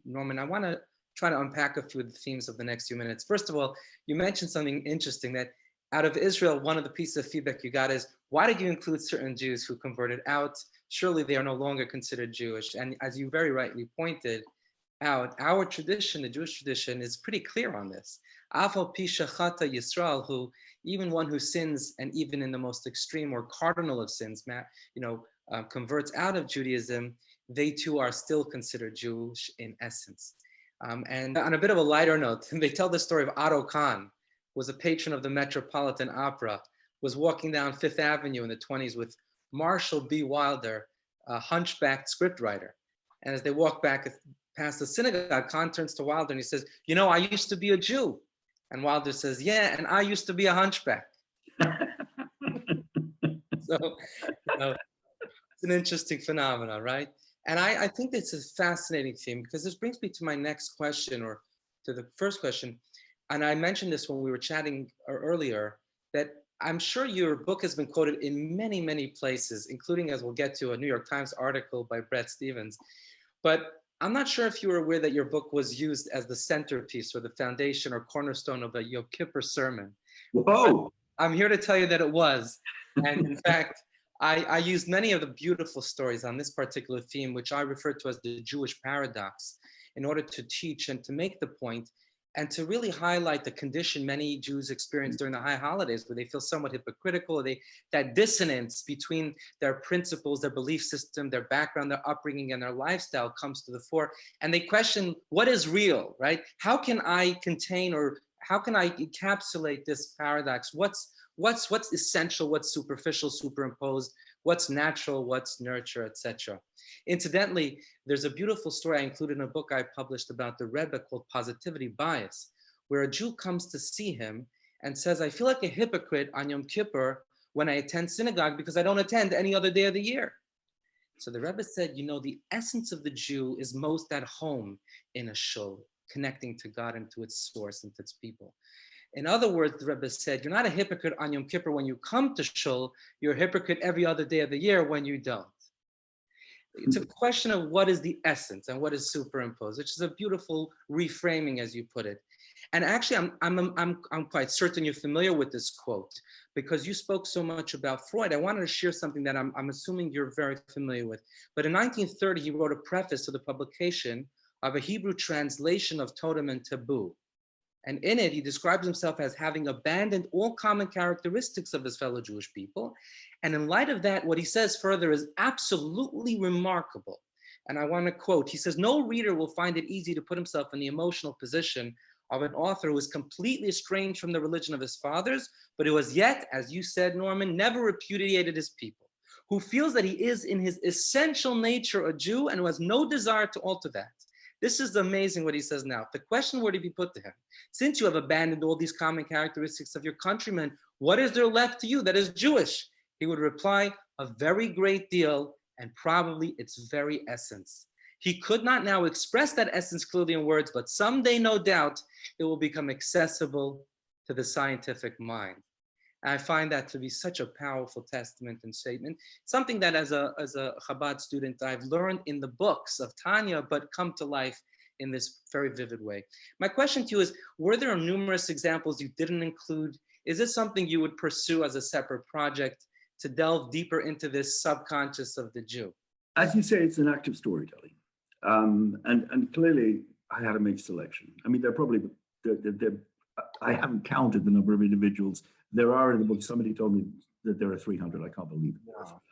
Norman. I want to try to unpack a few of the themes of the next few minutes. First of all, you mentioned something interesting that out of Israel, one of the pieces of feedback you got is, why did you include certain Jews who converted out? Surely they are no longer considered Jewish. And as you very rightly pointed out, our tradition, the Jewish tradition, is pretty clear on this. Afal pi shachata Yisrael, who even one who sins, and even in the most extreme or cardinal of sins, converts out of Judaism, they too are still considered Jewish in essence. And on a bit of a lighter note, they tell the story of Otto Kahn, who was a patron of the Metropolitan Opera, was walking down Fifth Avenue in the 1920s with Marshall B. Wilder, a hunchbacked scriptwriter. And as they walk back past the synagogue, Kahn turns to Wilder and he says, "You know, I used to be a Jew." And Wilder says, "Yeah, and I used to be a hunchback." So, it's an interesting phenomenon, right? And I think this is a fascinating theme, because this brings me to my next question, or to the first question. And I mentioned this when we were chatting earlier, that I'm sure your book has been quoted in many, many places, including, as we'll get to, a New York Times article by Bret Stephens. But I'm not sure if you were aware that your book was used as the centerpiece or the foundation or cornerstone of a Yom Kippur sermon. Whoa! But I'm here to tell you that it was. And in fact, I used many of the beautiful stories on this particular theme, which I refer to as the Jewish paradox, in order to teach and to make the point, and to really highlight the condition many Jews experience during the high holidays, where they feel somewhat hypocritical, that dissonance between their principles, their belief system, their background, their upbringing, and their lifestyle comes to the fore. And they question, what is real, right? How can I contain, or how can I encapsulate this paradox? What's essential, what's superficial, superimposed, what's natural, what's nurture, etc. Incidentally, there's a beautiful story I included in a book I published about the Rebbe called Positivity Bias, where a Jew comes to see him and says, "I feel like a hypocrite on Yom Kippur when I attend synagogue because I don't attend any other day of the year." So the Rebbe said, the essence of the Jew is most at home in a shul, connecting to God and to its source and to its people. In other words, the Rebbe said, you're not a hypocrite on Yom Kippur when you come to shul, you're a hypocrite every other day of the year when you don't. It's a question of what is the essence and what is superimposed, which is a beautiful reframing, as you put it. And actually, I'm quite certain you're familiar with this quote, because you spoke so much about Freud. I wanted to share something that I'm assuming you're very familiar with. But in 1930, he wrote a preface to the publication of a Hebrew translation of Totem and Taboo. And in it, he describes himself as having abandoned all common characteristics of his fellow Jewish people. And in light of that, what he says further is absolutely remarkable. And I want to quote, he says, "No reader will find it easy to put himself in the emotional position of an author who is completely estranged from the religion of his fathers, but who has yet, as you said, Norman, never repudiated his people, who feels that he is in his essential nature a Jew and who has no desire to alter that." This is amazing what he says now. If the question were to be put to him, since you have abandoned all these common characteristics of your countrymen, what is there left to you that is Jewish? He would reply, a very great deal, and probably its very essence. He could not now express that essence clearly in words, but someday, no doubt, it will become accessible to the scientific mind. And I find that to be such a powerful testament and statement, something that as a Chabad student, I've learned in the books of Tanya, but come to life in this very vivid way. My question to you is, were there numerous examples you didn't include? Is this something you would pursue as a separate project to delve deeper into this subconscious of the Jew? As you say, it's an act of storytelling. And clearly I had to make selection. I mean, I haven't counted the number of individuals. There are in the book. Somebody told me that there are 300. I can't believe it. Wow.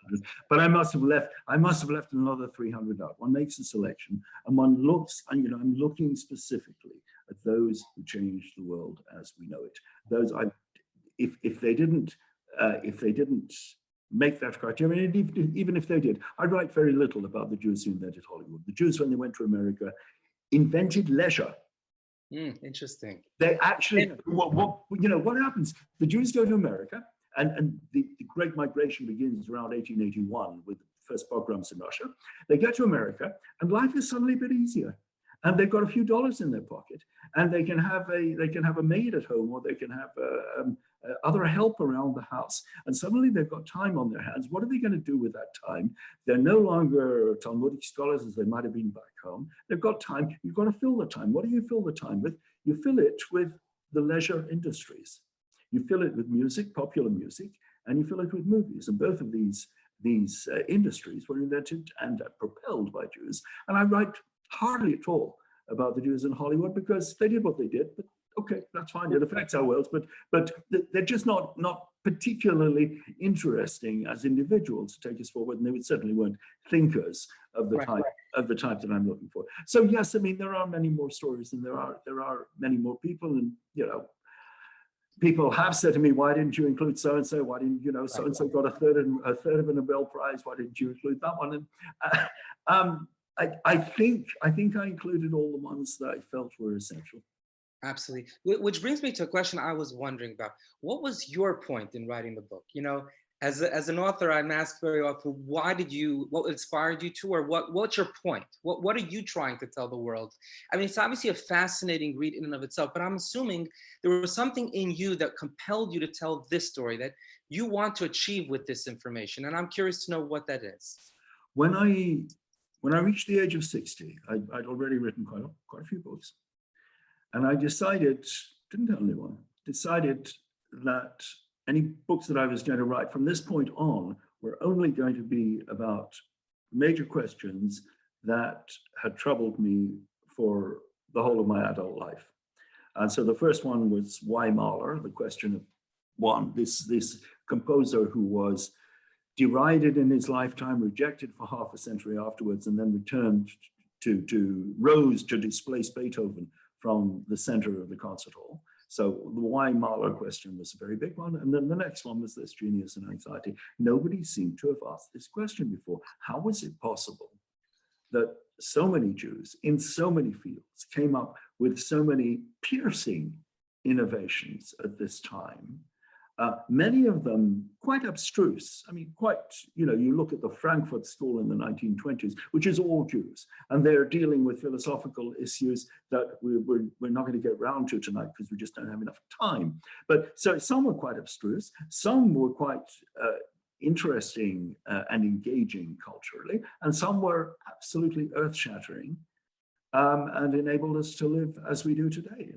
But I must have left another 300 out. One makes a selection, and one looks, and I'm looking specifically at those who changed the world as we know it. Those if they didn't make that criteria, and even if they did, I write very little about the Jews who invented Hollywood. The Jews, when they went to America, invented leisure. Interesting. They actually, what happens? The Jews go to America, and the Great Migration begins around 1881 with the first pogroms in Russia. They get to America, and life is suddenly a bit easier. and they've got a few dollars in their pocket, and they can have a maid at home, or they can have other help around the house, and suddenly they've got time on their hands. What are they going to do with that time? They're no longer Talmudic scholars as they might have been back home. They've got time. You've got to fill the time. What do you fill the time with? You fill it with the leisure industries. You fill it with music, popular music, and you fill it with movies. And both of these industries were invented and propelled by Jews. And I write hardly at all about the Jews in Hollywood because they did what they did. But okay, that's fine. It affects our worlds, but they're just not particularly interesting as individuals to take us forward, and they certainly weren't thinkers of the type that I'm looking for. So yes, I mean there are many more stories, and there are many more people, and people have said to me, why didn't you include so and so? Why didn't so and so got a third of a Nobel Prize? Why didn't you include that one? And I think I included all the ones that I felt were essential. Absolutely. Which brings me to a question I was wondering about. What was your point in writing the book? As an author, I'm asked very often, what inspired you to, or what's your point? What are you trying to tell the world? I mean, it's obviously a fascinating read in and of itself, but I'm assuming there was something in you that compelled you to tell this story that you want to achieve with this information. And I'm curious to know what that is. When I reached the age of 60, I'd already written quite a few books. And I decided, didn't tell anyone, decided that any books that I was going to write from this point on were only going to be about major questions that had troubled me for the whole of my adult life. And so the first one was why Mahler, the question of this composer who was derided in his lifetime, rejected for half a century afterwards, and then rose to displace Beethoven from the center of the concert hall. So the why Mahler question was a very big one. And then the next one was this, genius and anxiety. Nobody seemed to have asked this question before. How was it possible that so many Jews in so many fields came up with so many piercing innovations at this time? Many of them quite abstruse. I mean, you look at the Frankfurt School in the 1920s, which is all Jews, and they're dealing with philosophical issues that we're not going to get around to tonight because we just don't have enough time. But so some were quite abstruse, some were quite interesting and engaging culturally, and some were absolutely earth-shattering. And enabled us to live as we do today.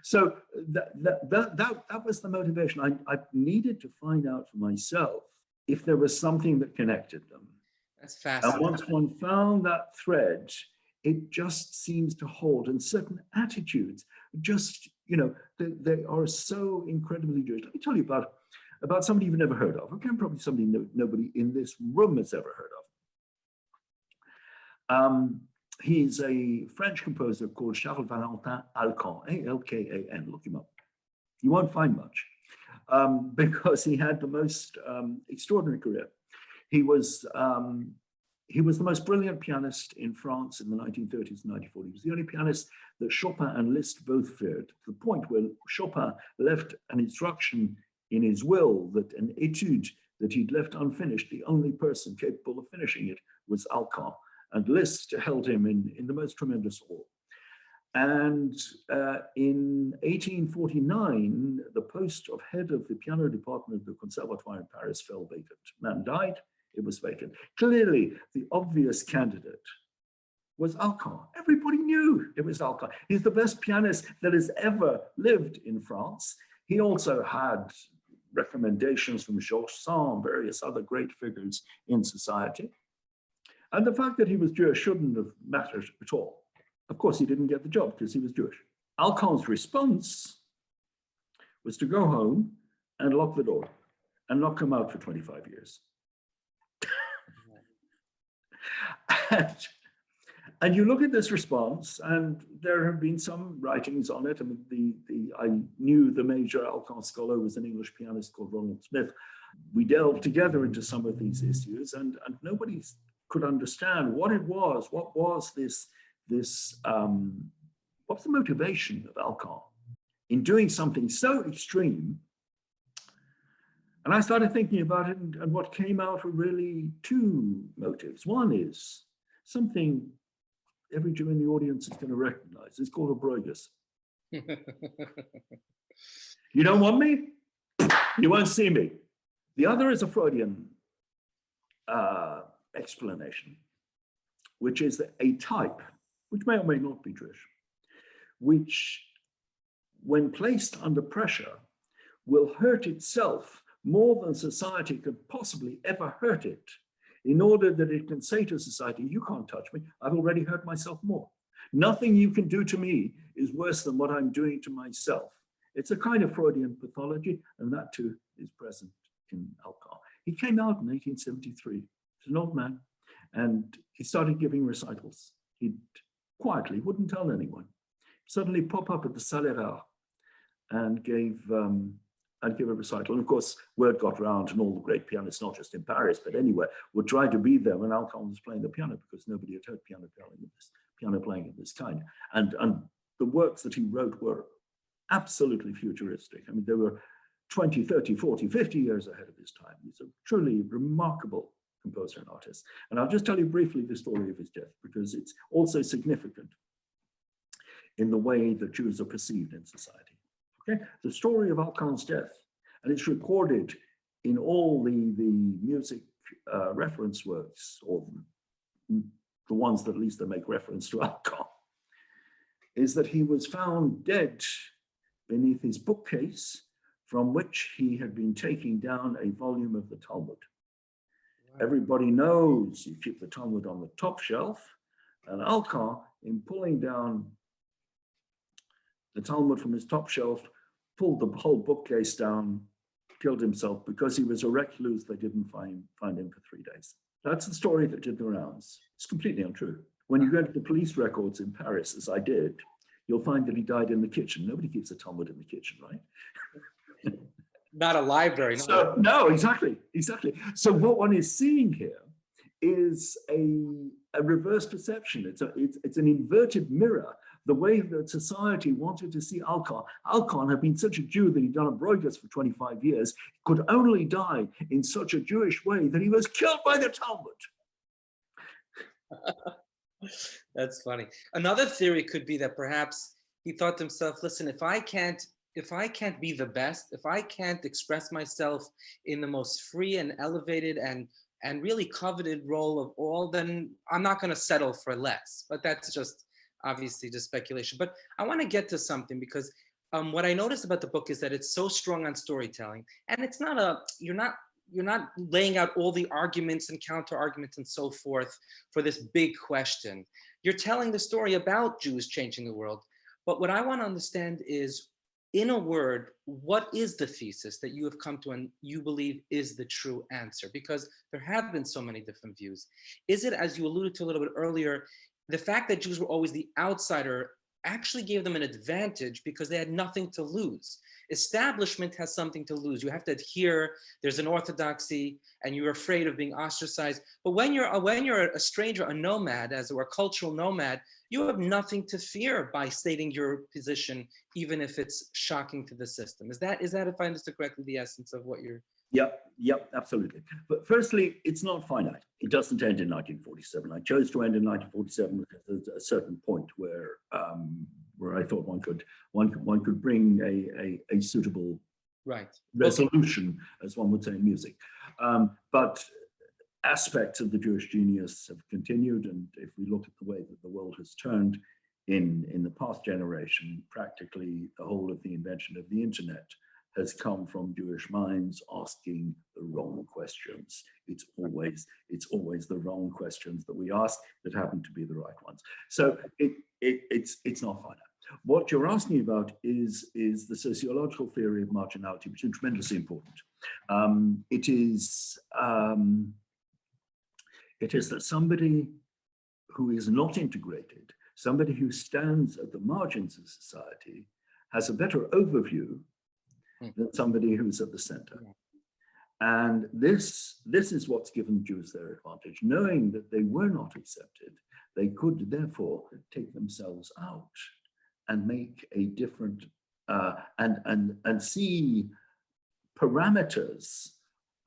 So that was the motivation. I needed to find out for myself if there was something that connected them. That's fascinating. And once one found that thread, it just seems to hold. And certain attitudes, just they are so incredibly Jewish. Let me tell you about somebody you've never heard of. Okay, probably somebody nobody in this room has ever heard of. He's a French composer called Charles Valentin Alkan, A-L-K-A-N, look him up. You won't find much because he had the most extraordinary career. He was the most brilliant pianist in France in the 1930s and 1940s. He was the only pianist that Chopin and Liszt both feared, to the point where Chopin left an instruction in his will that an etude that he'd left unfinished, the only person capable of finishing it was Alkan. And Liszt held him in the most tremendous awe. And in 1849, the post of head of the piano department of the Conservatoire in Paris fell vacant. Man died, it was vacant. Clearly, the obvious candidate was Alkan. Everybody knew it was Alkan. He's the best pianist that has ever lived in France. He also had recommendations from Georges Sand, various other great figures in society. And the fact that he was Jewish shouldn't have mattered at all. Of course, he didn't get the job because he was Jewish. Alkan's response was to go home and lock the door and not come out for 25 years. And you look at this response, and there have been some writings on it. I mean, I knew the major Alkan scholar was an English pianist called Ronald Smith. We delved together into some of these issues, and nobody could understand what it was. What was what's the motivation of Alkan in doing something so extreme? And I started thinking about it, and what came out were really two motives. One is something every Jew in the audience is going to recognize. It's called a broigus. You don't want me? You won't see me. The other is a Freudian explanation, which is that a type, which may or may not be Jewish, which, when placed under pressure, will hurt itself more than society could possibly ever hurt it, in order that it can say to society, you can't touch me, I've already hurt myself more. Nothing you can do to me is worse than what I'm doing to myself. It's a kind of Freudian pathology, and that too is present in Alcott. He came out in 1873. He's an old man, and he started giving recitals. He quietly wouldn't tell anyone. Suddenly pop up at the Salera and give a recital. And of course, word got around, and all the great pianists, not just in Paris, but anywhere, would try to be there when Alcott was playing the piano, because nobody had heard piano playing of this kind. And the works that he wrote were absolutely futuristic. I mean, they were 20, 30, 40, 50 years ahead of his time. He's a truly remarkable composer and artist. And I'll just tell you briefly the story of his death, because it's also significant in the way that Jews are perceived in society. Okay, the story of Alcon's death, and it's recorded in all the music reference works, or the ones that at least they make reference to Alcon, is that he was found dead beneath his bookcase, from which he had been taking down a volume of the Talmud. Wow. Everybody knows you keep the Talmud on the top shelf, and Alcon, in pulling down the Talmud from his top shelf, pulled the whole bookcase down, killed himself because he was a recluse. They didn't find him for 3 days. That's the story that did the rounds. It's completely untrue. When you go to the police records in Paris, as I did, you'll find that he died in the kitchen. Nobody keeps a Talmud in the kitchen, right? Not a library. So, no, exactly. So what one is seeing here is a reverse perception. It's an inverted mirror. The way that society wanted to see Alcon. Alcon had been such a Jew that he'd done a broigus for 25 years, could only die in such a Jewish way that he was killed by the Talmud. That's funny. Another theory could be that perhaps he thought to himself, listen, if I can't be the best, if I can't express myself in the most free and elevated and really coveted role of all, then I'm not going to settle for less. But that's just obviously just speculation. But I want to get to something, because what I noticed about the book is that it's so strong on storytelling, and it's not you're not laying out all the arguments and counter arguments and so forth for this big question. You're telling the story about Jews changing the world. But what I want to understand is, in a word, what is the thesis that you have come to and you believe is the true answer? Because there have been so many different views. Is it, as you alluded to a little bit earlier, the fact that Jews were always the outsider actually gave them an advantage because they had nothing to lose? Establishment has something to lose. You have to adhere. There's an orthodoxy, and you're afraid of being ostracized. But when you're a stranger, a nomad, as or a cultural nomad, you have nothing to fear by stating your position, even if it's shocking to the system. Is that, if I understood correctly, the essence of what you're? Yep, absolutely. But firstly, it's not finite. It doesn't end in 1947. I chose to end in 1947 at a certain point where I thought one could bring a suitable resolution, as one would say in music. But aspects of the Jewish genius have continued, and if we look at the way that the world has turned in the past generation, practically the whole of the invention of the internet has come from Jewish minds asking the wrong questions. It's always the wrong questions that we ask that happen to be the right ones. So it's not finite. What you're asking about is the sociological theory of marginality, which is tremendously important. It is that somebody who is not integrated, somebody who stands at the margins of society, has a better overview than somebody who's at the center. And this is what's given Jews their advantage. Knowing that they were not accepted, they could therefore take themselves out and make a different, and see parameters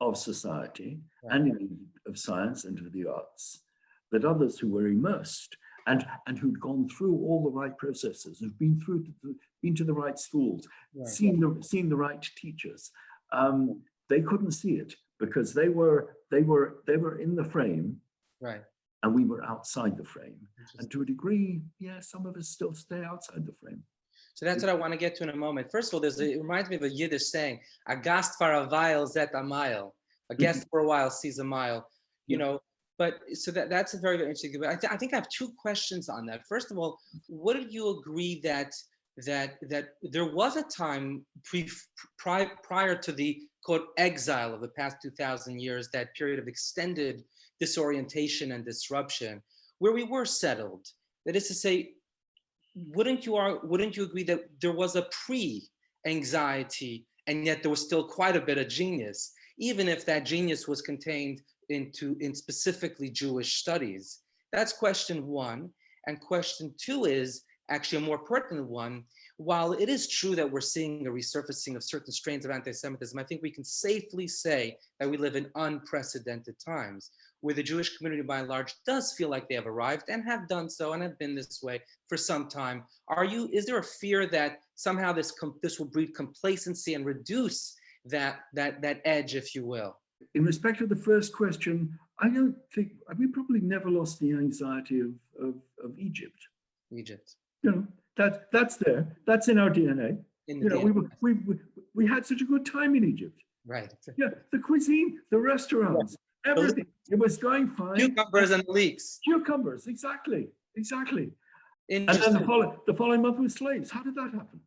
of society and indeed of science and of the arts that others who were immersed and who'd gone through all the right processes, who've been been to the right schools, Right. seen the right teachers. They couldn't see it because they were in the frame, Right. and we were outside the frame. And to a degree, yeah, some of us still stay outside the frame. So that's what I want to get to in a moment. First of all, it reminds me of a Yiddish saying, "A gast for a while zet a mile." A guest for a while sees a mile. You know, but so that's a very, very interesting. But I think I have two questions on that. First of all, wouldn't you agree that there was a time prior to the quote exile of the past 2,000 years, that period of extended disorientation and disruption, where we were settled? That is to say, wouldn't you agree that there was a pre-anxiety, and yet there was still quite a bit of genius, even if that genius was contained in specifically Jewish studies? That's question one. And question two is actually a more pertinent one. While it is true that we're seeing a resurfacing of certain strains of anti-Semitism, I think we can safely say that we live in unprecedented times, where the Jewish community by and large does feel like they have arrived and have done so and have been this way for some time. Is there a fear that somehow this will breed complacency and reduce that edge, if you will? In respect to the first question, I don't think we probably never lost the anxiety of Egypt. Egypt. You know, that's there. That's in our DNA. We had such a good time in Egypt. Right. Yeah, the cuisine, the restaurants, everything. It was going fine. Cucumbers and leeks. Cucumbers, exactly. And then the following month was slaves. How did that happen?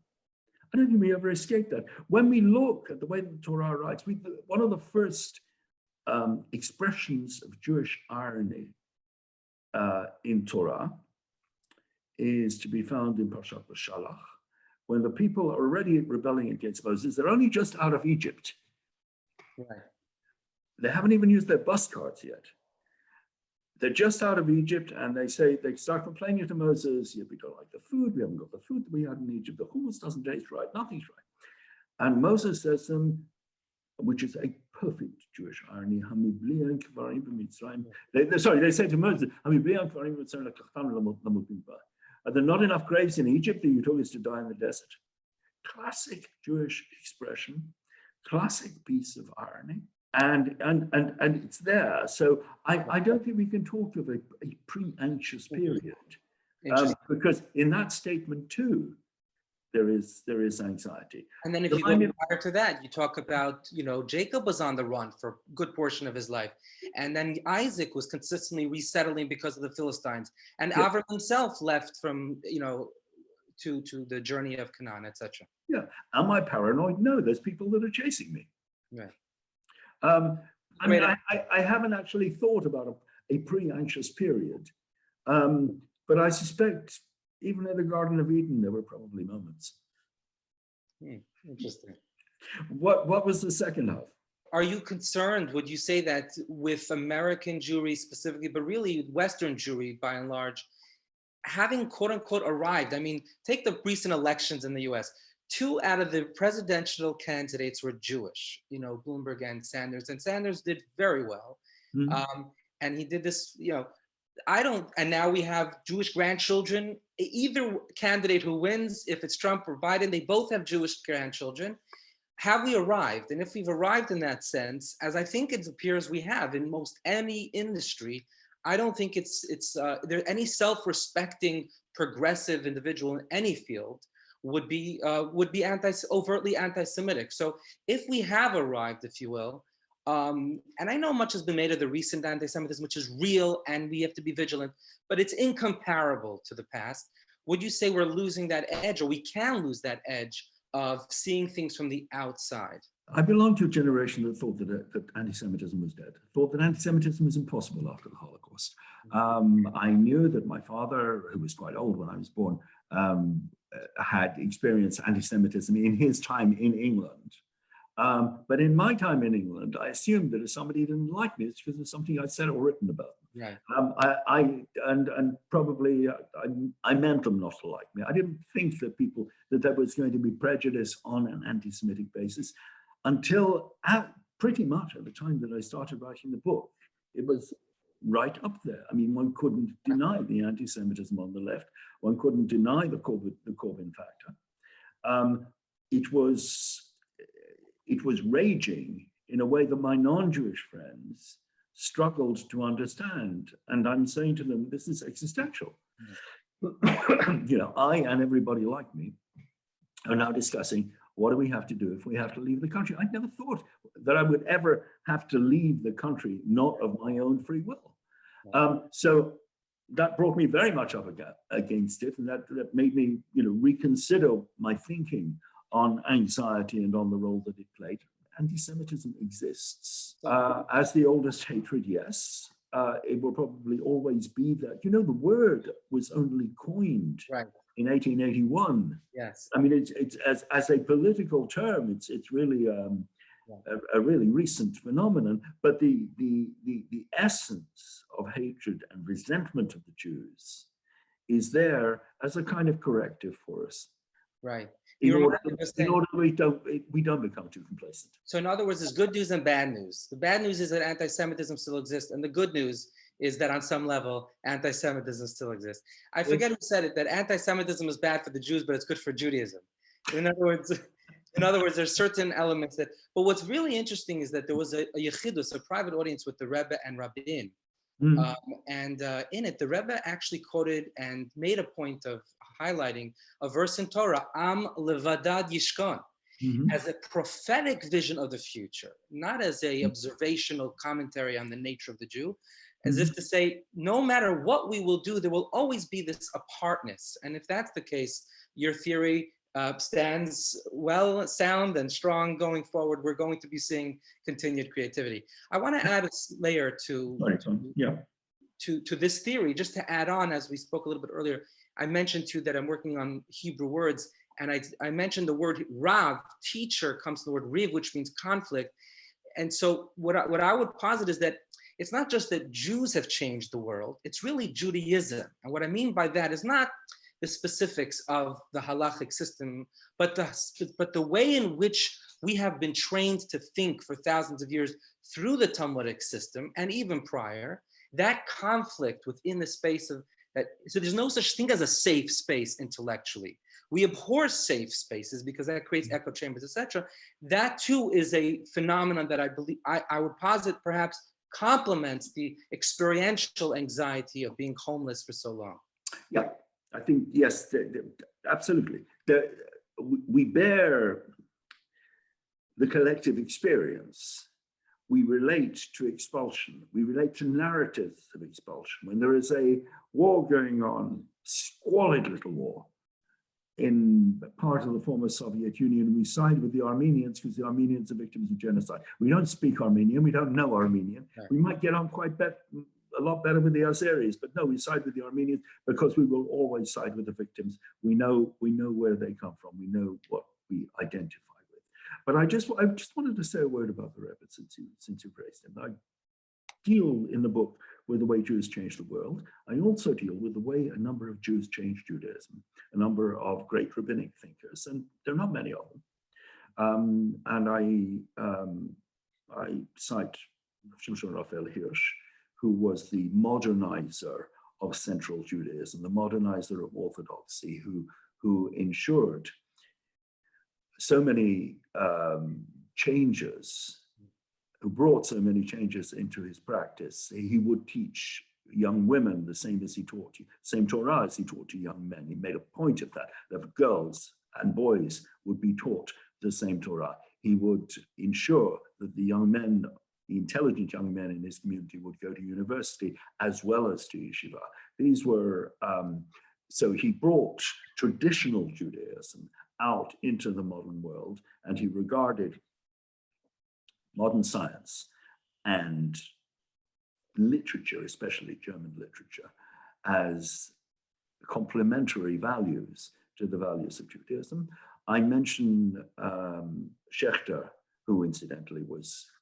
I don't think we ever escaped that. When we look at the way the Torah writes, one of the first expressions of Jewish irony in Torah is to be found in Parshat Shalach, when the people are already rebelling against Moses. They're only just out of Egypt. Right. They haven't even used their bus cards yet. They're just out of Egypt, and they start complaining to Moses, yeah, we don't like the food, we haven't got the food that we had in Egypt, the hummus doesn't taste right, nothing's right. And Moses says to them, which is a perfect Jewish irony, they say to Moses, are there not enough graves in Egypt that you told us to die in the desert? Classic Jewish expression, classic piece of irony. And it's there. So I don't think we can talk of a pre-anxious period, because in that statement too, there is anxiety. And then if you go prior to that, you talk about, Jacob was on the run for a good portion of his life, and then Isaac was consistently resettling because of the Philistines, and Avram himself left from to the journey of Canaan, etc. Yeah, am I paranoid? No, there's people that are chasing me. Right. I haven't actually thought about a pre-anxious period, but I suspect even in the Garden of Eden, there were probably moments. Interesting. What was the second half? Are you concerned, would you say that with American Jewry specifically, but really Western Jewry by and large, having quote unquote arrived? I mean, take the recent elections in the US. 2 out of the presidential candidates were Jewish, Bloomberg and Sanders did very well. Mm-hmm. And he did this, and now we have Jewish grandchildren. Either candidate who wins, if it's Trump or Biden, they both have Jewish grandchildren. Have we arrived? And if we've arrived in that sense, as I think it appears we have in most any industry, I don't think there any self-respecting progressive individual in any field would be overtly anti-Semitic. So if we have arrived, if you will, and I know much has been made of the recent anti-Semitism, which is real and we have to be vigilant, but it's incomparable to the past. Would you say we're losing that edge, or we can lose that edge of seeing things from the outside? I belong to a generation that thought that anti-Semitism was dead, thought that anti-Semitism was impossible after the Holocaust. I knew that my father, who was quite old when I was born, had experienced anti-Semitism in his time in England. But in my time in England, I assumed that if somebody didn't like me, it's because of something I'd said or written about them. Right. I meant them not to like me. I didn't think that there was going to be prejudice on an anti-Semitic basis until pretty much at the time that I started writing the book. It was right up there. I mean, one couldn't deny the anti-Semitism on the left. One couldn't deny the Corbyn factor. It was raging in a way that my non-Jewish friends struggled to understand. And I'm saying to them, this is existential. You know, I and everybody like me are now discussing, what do we have to do if we have to leave the country? I never thought that I would ever have to leave the country, not of my own free will. So that brought me very much up against it, and that made me, you know, reconsider my thinking on anxiety and on the role that it played. Anti-Semitism exists as the oldest hatred. Yes, it will probably always be that. You know, the word was only coined in 1881. Yes, I mean, it's as a political term, it's really a really recent phenomenon. But the essence of hatred and resentment of the Jews is there as a kind of corrective for us. Right. In order we don't become too complacent. So in other words, there's good news and bad news. The bad news is that anti-Semitism still exists, and the good news is that on some level, anti-Semitism still exists. I forget who said it, that anti-Semitism is bad for the Jews, but it's good for Judaism. In other words, there's certain elements that, but what's really interesting is that there was a yechidus, a private audience with the Rebbe and Rabbin. And in it, the Rebbe actually quoted and made a point of highlighting a verse in Torah, Am levadad yishkon, as a prophetic vision of the future, not as a observational commentary on the nature of the Jew, as if to say, no matter what we will do, there will always be this apartness. And if that's the case, your theory stands well, sound and strong going forward. We're going to be seeing continued creativity. I want to add a layer to this theory, just to add on, as we spoke a little bit earlier. I mentioned too that I'm working on Hebrew words, and I mentioned the word Rav, teacher, comes from the word Riv, which means conflict. And so what I would posit is that it's not just that Jews have changed the world, it's really Judaism. And what I mean by that is not the specifics of the halachic system, but the way in which we have been trained to think for thousands of years through the Talmudic system and even prior, that conflict within the space of that. So there's no such thing as a safe space intellectually. We abhor safe spaces because that creates echo chambers, etc. That too is a phenomenon that I believe I would posit perhaps complements the experiential anxiety of being homeless for so long. Yeah, I think, yes, absolutely. We bear the collective experience. We relate to expulsion. We relate to narratives of expulsion. When there is a war going on, squalid little war, in part of the former Soviet Union, we side with the Armenians because the Armenians are victims of genocide. We don't speak Armenian, we don't know Armenian. Right. We might get on a lot better with the Azeris, but no, we side with the Armenians because we will always side with the victims. We know where they come from. We know what we identify with. But I just wanted to say a word about the Rebbe since you raised him. I deal in the book with the way Jews changed the world. I also deal with the way a number of Jews changed Judaism, a number of great rabbinic thinkers, and there are not many of them. And I cite Shimshon Raphael Hirsch, who was the modernizer of Central Judaism, the modernizer of Orthodoxy, who ensured so many changes, who brought so many changes into his practice. He would teach young women the same as he taught you, same Torah as he taught to young men. He made a point of that girls and boys would be taught the same Torah. He would ensure that the young men, the intelligent young men in his community, would go to university as well as to yeshiva. These were, so he brought traditional Judaism out into the modern world, and he regarded modern science and literature, especially German literature, as complementary values to the values of Judaism. I mentioned Schechter, who incidentally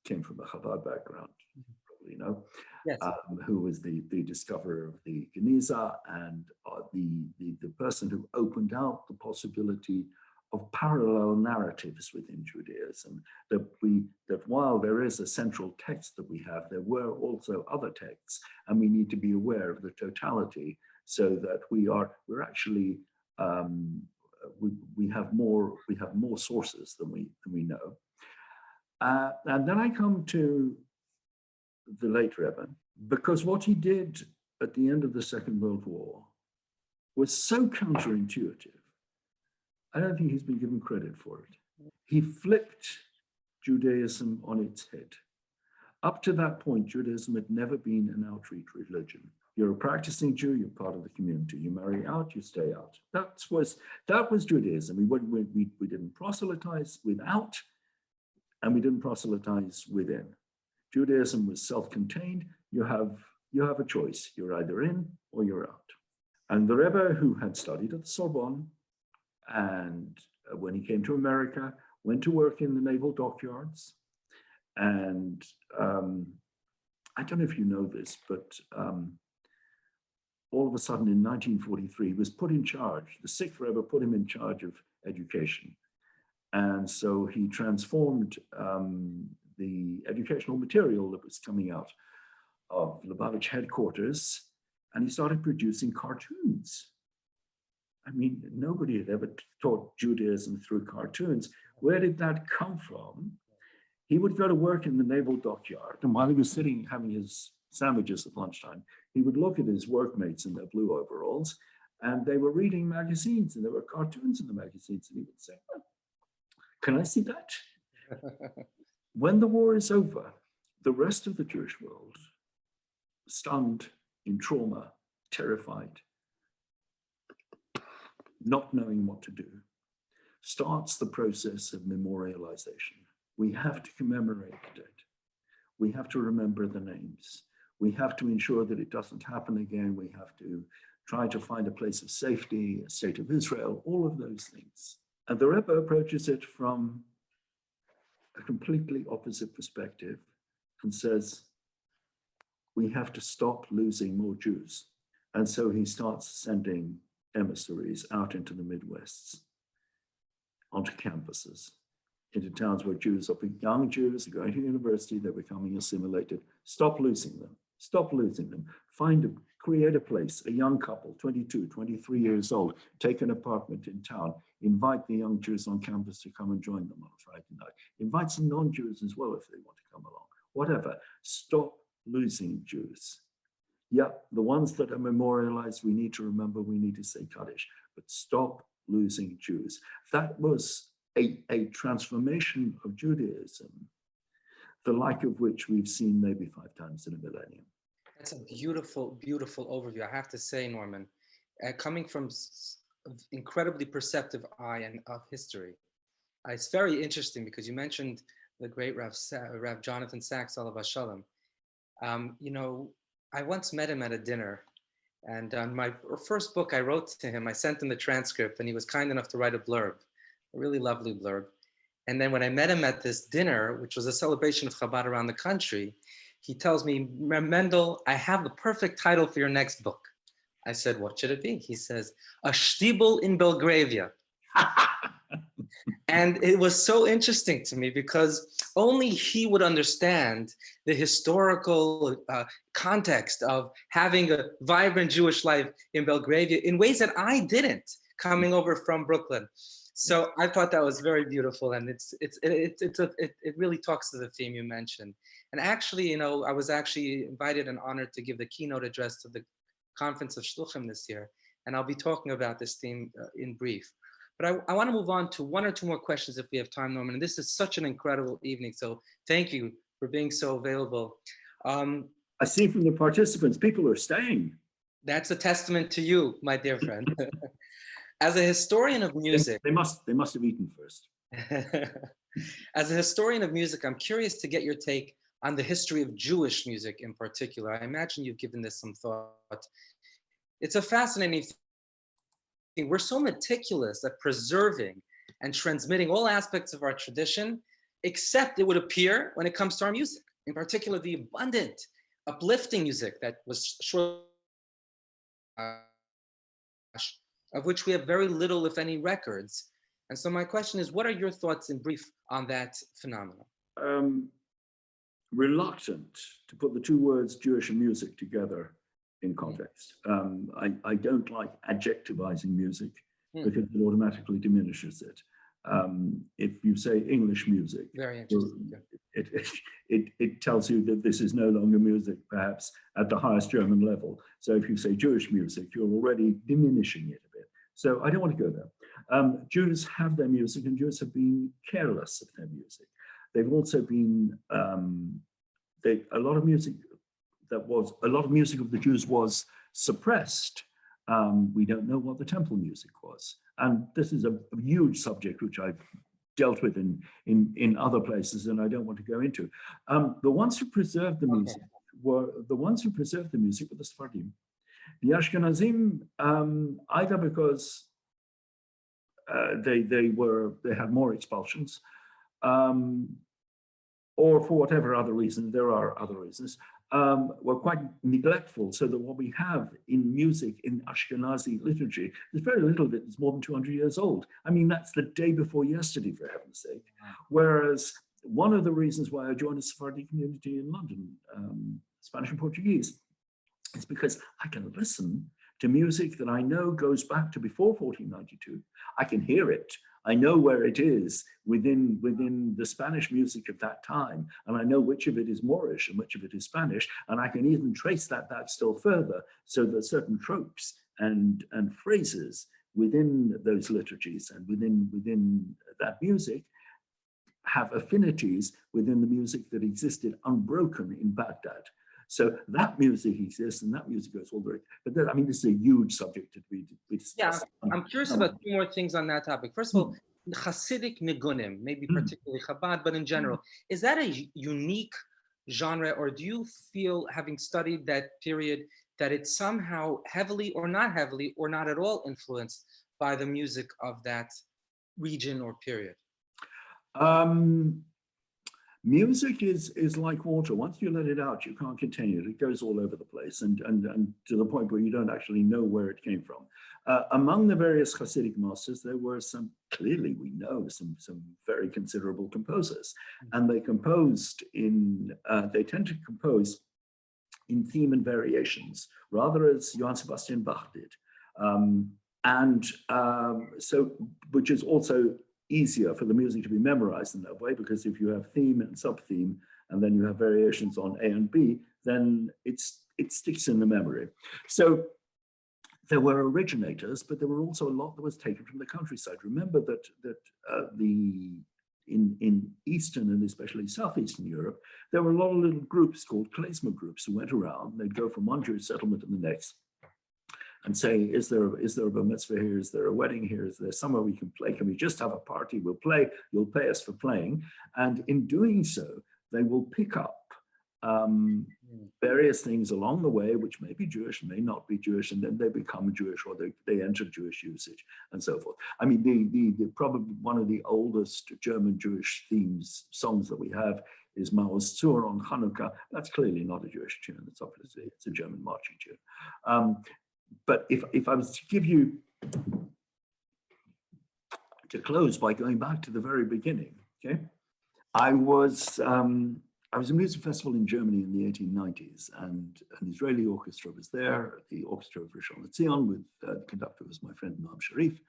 came from a Chabad background, you probably know, yes. Who was the discoverer of the Geniza and the person who opened out the possibility of parallel narratives within Judaism, that while there is a central text that we have, there were also other texts, and we need to be aware of the totality so that we're actually we have more sources than we know. And then I come to the late Rebbe, because what he did at the end of the Second World War was so counterintuitive. I don't think he's been given credit for it. He flipped Judaism on its head. Up to that point, Judaism had never been an outreach religion. You're a practicing Jew, you're part of the community. You marry out, you stay out. That was Judaism. We didn't proselytize without, and we didn't proselytize within. Judaism was self-contained. You have a choice. You're either in or you're out. And the Rebbe, who had studied at the Sorbonne, and when he came to America, went to work in the naval dockyards. And I don't know if you know this, but all of a sudden in 1943, he was put in charge. The sixth Rebbe put him in charge of education. And so he transformed the educational material that was coming out of Lubavitch headquarters, and he started producing cartoons. I mean, nobody had ever taught Judaism through cartoons. Where did that come from? He would go to work in the naval dockyard, and while he was sitting having his sandwiches at lunchtime, he would look at his workmates in their blue overalls, and they were reading magazines, and there were cartoons in the magazines, and he would say, oh, can I see that? When the war is over, the rest of the Jewish world, stunned, in trauma, terrified, not knowing what to do, starts the process of memorialization. We have to commemorate the dead. We have to remember the names. We have to ensure that it doesn't happen again. We have to try to find a place of safety, a state of Israel, all of those things. And the Rebbe approaches it from a completely opposite perspective and says, we have to stop losing more Jews. And so he starts sending emissaries out into the Midwests, onto campuses, into towns where Jews are, young Jews are going to university, they're becoming assimilated. Stop losing them. Stop losing them. Create a place, a young couple, 22, 23 years old, take an apartment in town, invite the young Jews on campus to come and join them on a Friday night. Invite some non-Jews as well if they want to come along. Whatever. Stop losing Jews. Yeah, the ones that are memorialized, we need to remember, we need to say Kaddish, but stop losing Jews. That was a transformation of Judaism, the like of which we've seen maybe 5 times in a millennium. That's a beautiful, beautiful overview. I have to say, Norman, coming from incredibly perceptive eye and of history, it's very interesting because you mentioned the great Rav Jonathan Sachs, alav hashalom. You know, I once met him at a dinner, and on my first book I wrote to him, I sent him the transcript, and he was kind enough to write a blurb, a really lovely blurb. And then when I met him at this dinner, which was a celebration of Chabad around the country, he tells me, Mendel, I have the perfect title for your next book. I said, what should it be? He says, A Shtibel in Belgravia. And it was so interesting to me because only he would understand the historical context of having a vibrant Jewish life in Belgravia in ways that I didn't, coming over from Brooklyn. So I thought that was very beautiful, and it really talks to the theme you mentioned. And actually, you know, I was actually invited and honored to give the keynote address to the Conference of Shluchim this year, and I'll be talking about this theme in brief. But I want to move on to 1 or 2 more questions if we have time, Norman. And this is such an incredible evening, so thank you for being so available. I see from the participants, people are staying. That's a testament to you, my dear friend. As a historian of music, they must have eaten first. As a historian of music, I'm curious to get your take on the history of Jewish music in particular. I imagine you've given this some thought. It's a fascinating thing. We're so meticulous at preserving and transmitting all aspects of our tradition, except it would appear when it comes to our music, in particular the abundant, uplifting music that was short, of which we have very little, if any, records. And so my question is, what are your thoughts in brief on that phenomenon? Reluctant to put the two words Jewish and music together in context. I don't like adjectivizing music because it automatically diminishes it. If you say English music, very interesting. It tells you that this is no longer music, perhaps at the highest German level. So if you say Jewish music, you're already diminishing it a bit. So I don't want to go there. Jews have their music, and Jews have been careless of their music. They've also been a lot of music of the Jews was suppressed. We don't know what the temple music was, and this is a huge subject which I've dealt with in other places, and I don't want to go into. The ones who preserved the music were the Sephardim. The Ashkenazim, either because they had more expulsions, or for whatever other reason, there are other reasons, were quite neglectful, so that what we have in music, in Ashkenazi liturgy, there's very little of it that's more than 200 years old. I mean, that's the day before yesterday, for heaven's sake. Whereas one of the reasons why I joined a Sephardi community in London, Spanish and Portuguese, is because I can listen to music that I know goes back to before 1492. I can hear it. I know where it is within the Spanish music of that time, and I know which of it is Moorish and which of it is Spanish, and I can even trace that still further, so that certain tropes and phrases within those liturgies and within that music have affinities within the music that existed unbroken in Baghdad. So that music exists, and that music goes all the way. But I mean, this is a huge subject to be discussed. Yeah, I'm curious about two more things on that topic. First of all, Hasidic nigunim, maybe particularly Chabad, but in general, is that a unique genre, or do you feel, having studied that period, that it's somehow heavily or not at all influenced by the music of that region or period? Music is like water. Once you let it out, you can't contain it. It goes all over the place, and to the point where you don't actually know where it came from. Among the various Hasidic masters, there were some, clearly we know, some very considerable composers. And they composed they tend to compose in theme and variations, rather as Johann Sebastian Bach did. So, which is also easier for the music to be memorized in that way, because if you have theme and sub-theme, and then you have variations on A and B, then it sticks in the memory. So there were originators, but there were also a lot that was taken from the countryside. Remember that in Eastern and especially Southeastern Europe, there were a lot of little groups called klezmer groups who went around. They'd go from one Jewish settlement to the next and say, is there a bar mitzvah here? Is there a wedding here? Is there somewhere we can play? Can we just have a party? We'll play, you'll pay us for playing. And in doing so, they will pick up various things along the way, which may be Jewish, may not be Jewish, and then they become Jewish, or they enter Jewish usage, and so forth. I mean, the probably one of the oldest German Jewish songs that we have is Maoz Tzur on Hanukkah. That's clearly not a Jewish tune. It's obviously, it's a German marching tune. But if I was to give you, to close by going back to the very beginning, okay? I was a music festival in Germany in the 1890s, and an Israeli orchestra was there, the Orchestra of Rishon LeZion, with the conductor was my friend Noam Sharif.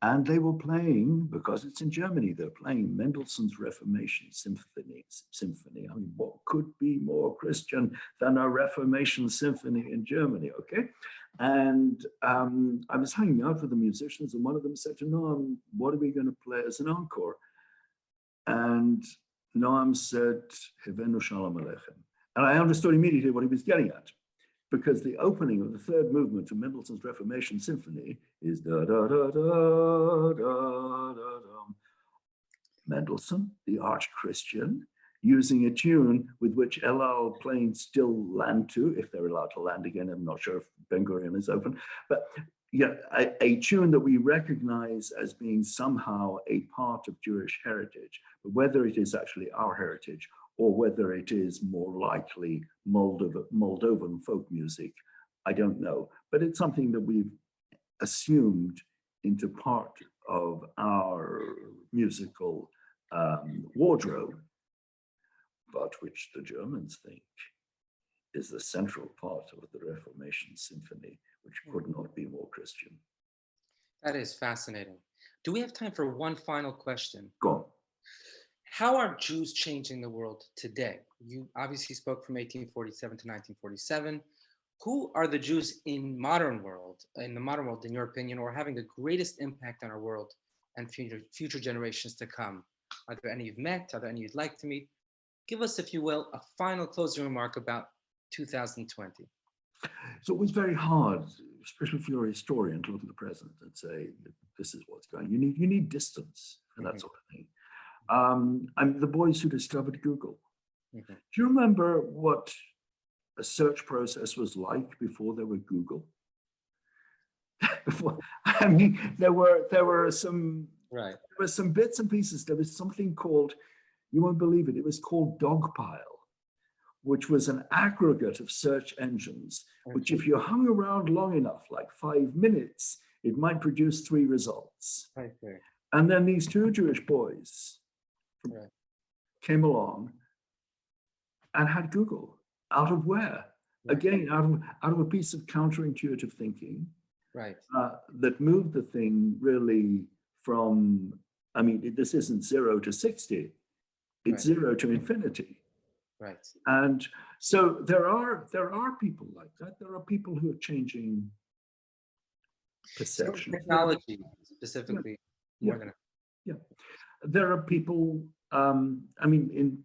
And they were playing, because it's in Germany, they're playing Mendelssohn's Reformation Symphony. I mean, what could be more Christian than a Reformation symphony in Germany, okay? And I was hanging out with the musicians, and one of them said to Noam, what are we going to play as an encore? And Noam said, Hevenu Shalom Aleichem. And I understood immediately what he was getting at, because the opening of the third movement of Mendelssohn's Reformation Symphony is da da da da da da da. Mendelssohn, the arch-Christian, using a tune with which El Al planes still land to, if they're allowed to land again. I'm not sure if Ben Gurion is open, but yeah, a tune that we recognize as being somehow a part of Jewish heritage, but whether it is actually our heritage or whether it is more likely Moldovan folk music, I don't know. But it's something that we've assumed into part of our musical wardrobe, but which the Germans think is the central part of the Reformation symphony, which could not be more Christian. That is fascinating. Do we have time for one final question? Go on. How are Jews changing the world today? You obviously spoke from 1847 to 1947. Who are the Jews in the modern world, in your opinion, or having the greatest impact on our world and future generations to come? Are there any you've met? Are there any you'd like to meet? Give us, if you will, a final closing remark about 2020. So it was very hard, especially if you're a historian, to look at the present and say, this is what's going on. You need distance and that sort of thing. I'm the boys who discovered Google. Do you remember what a search process was like before there were Google? I mean, there were some bits and pieces. There was something called, you won't believe it, it was called Dogpile, which was an aggregate of search engines, which if you hung around long enough, like 5 minutes, it might produce 3 results. And then these 2 Jewish boys came along and had Google. Out of where? Again, out of a piece of counterintuitive thinking that moved the thing really from, I mean, this isn't 0 to 60, it's 0 to infinity. And so there are people like that. There are people who are changing perception. Technology specifically. There are people, I mean, in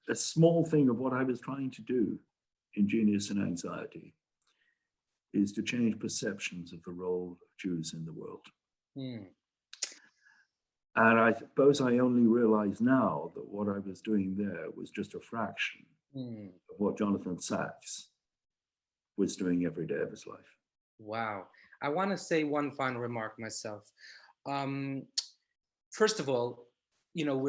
a small thing of what I was trying to do in Genius and Anxiety is to change perceptions of the role of Jews in the world. And I suppose I only realize now that what I was doing there was just a fraction of what Jonathan Sachs was doing every day of his life. Wow. I want to say one final remark myself. First of all, you know,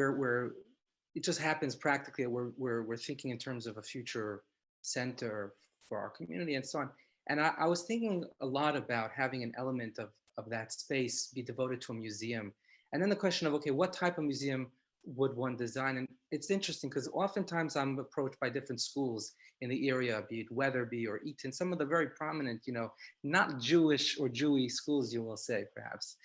it just happens practically. We're thinking in terms of a future center for our community and so on. And I was thinking a lot about having an element of that space be devoted to a museum. And then the question of, okay, what type of museum would one design? And it's interesting because oftentimes I'm approached by different schools in the area, be it Weatherby or Eton, some of the very prominent, you know, not Jewish or Jewy schools, you will say, perhaps.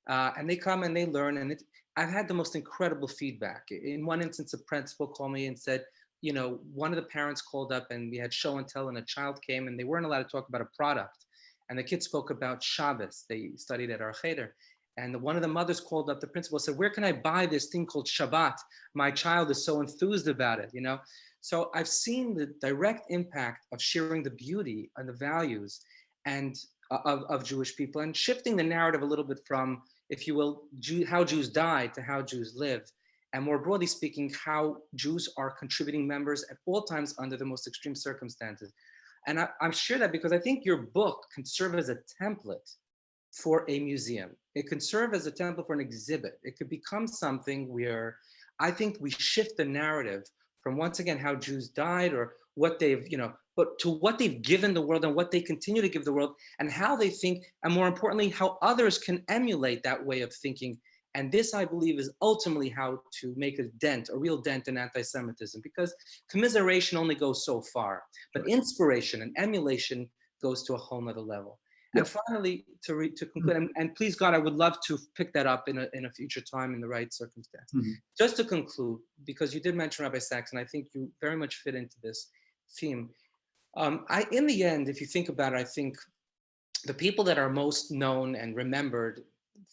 And they come and they learn, and I've had the most incredible feedback. In one instance, a principal called me and said, you know, one of the parents called up and we had show and tell, and a child came and they weren't allowed to talk about a product. And the kids spoke about Shabbos. They studied at our cheder. And one of the mothers called up the principal and said, where can I buy this thing called Shabbat? My child is so enthused about it, you know? So I've seen the direct impact of sharing the beauty and the values and of Jewish people and shifting the narrative a little bit from, if you will, how Jews died to how Jews live. And more broadly speaking, how Jews are contributing members at all times under the most extreme circumstances. And I'm sure that because I think your book can serve as a template for a museum. It can serve as a template for an exhibit. It could become something where I think we shift the narrative from, once again, how Jews died or what they've, you know, but to what they've given the world and what they continue to give the world and how they think, and more importantly, how others can emulate that way of thinking. And this, I believe, is ultimately how to make a real dent in anti-Semitism, because commiseration only goes so far, but inspiration and emulation goes to a whole nother level. And finally, to conclude, and please God, I would love to pick that up in a future time in the right circumstance. Just to conclude, because you did mention Rabbi Sachs, and I think you very much fit into this theme. In the end, if you think about it, I think the people that are most known and remembered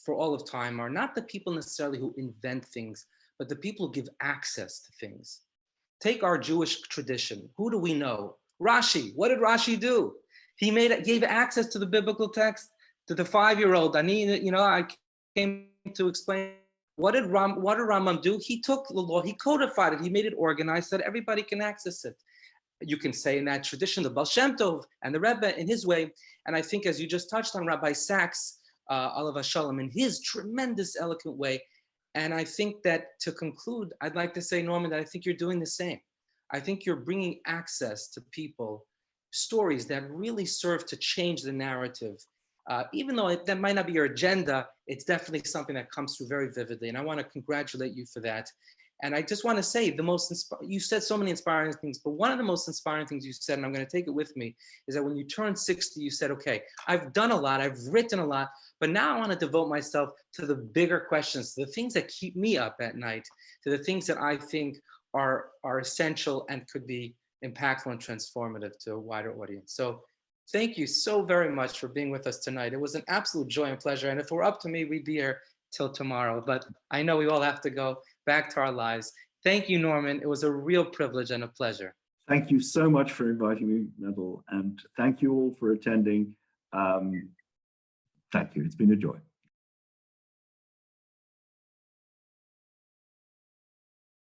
for all of time are not the people necessarily who invent things, but the people who give access to things. Take our Jewish tradition. Who do we know? Rashi. What did Rashi do? He gave access to the biblical text to the 5-year-old. I came to explain. What did Rambam do? He took the law, he codified it, he made it organized so that everybody can access it. You can say in that tradition, the Baal Shem Tov and the Rebbe in his way. And I think, as you just touched on, Rabbi Sachs, Alav Shalom, in his tremendous, eloquent way. And I think that to conclude, I'd like to say, Norman, that I think you're doing the same. I think you're bringing access to people, stories that really serve to change the narrative even though that might not be your agenda, it's definitely something that comes through very vividly. And I want to congratulate you for that. And I just want to say you said so many inspiring things, but one of the most inspiring things you said, and I'm going to take it with me, is that when you turned 60, you said, okay, I've done a lot, I've written a lot, but now I want to devote myself to the bigger questions, to the things that keep me up at night, to the things that I think are essential and could be impactful and transformative to a wider audience. So thank you so very much for being with us tonight. It was an absolute joy and pleasure. And if it were up to me, we'd be here till tomorrow, but I know we all have to go back to our lives. Thank you, Norman. It was a real privilege and a pleasure. Thank you so much for inviting me, Neville, and thank you all for attending. Thank you. It's been a joy.